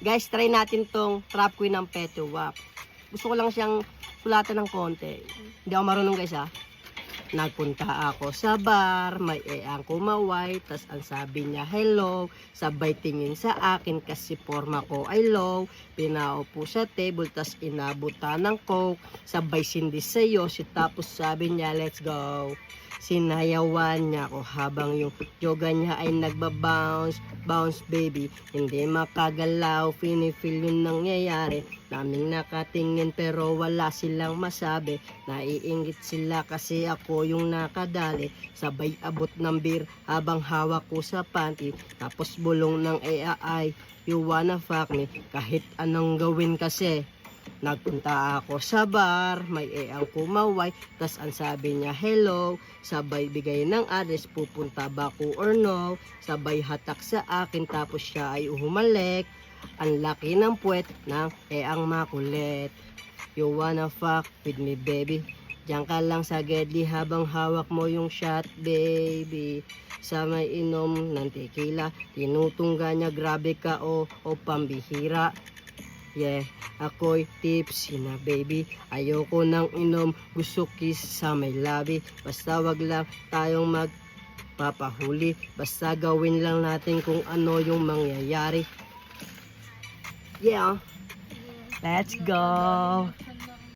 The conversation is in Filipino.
Guys, try natin tong trap queen ng Petro Wap. Gusto ko lang siyang sulatan ng konti. Hindi ako marunong guys ha. Nagpunta ako sa bar, may ang kumaway, tas ang sabi niya hello, sabay tingin sa akin kasi forma ko ay low, pinaupo sa table, tas inabutan ng coke, sabay sindi sa'yo, tapos sabi niya let's go. Sinayawan niya ako habang yung yoga niya ay nagbabounce, bounce baby, hindi makagalaw, finifeel yung nangyayari, daming nakatingin pero wala silang masabi, naiingit sila kasi ako yung nakadali, sabay abot ng beer habang hawak ko sa panty, tapos bulong ng AI, you wanna fuck me, kahit anong gawin kasi. Nagpunta ako sa bar, may ang kumaway, tas ang sabi niya hello, sabay bigay ng address, pupunta ba ko or no, sabay hatak sa akin, tapos siya ay humalik, ang laki ng puwet ng ang makulit. You wanna fuck with me baby? Diyan ka lang sa gedli habang hawak mo yung shot baby. Sa may inom ng tequila, tinutungga niya grabe ka o pambihira. Yeah, ako'y tipsy na baby, ayoko nang inom, gusto kiss sa may labi, basta wag lang tayong magpapahuli, basta gawin lang natin kung ano yung mangyayari. Yeah, let's go!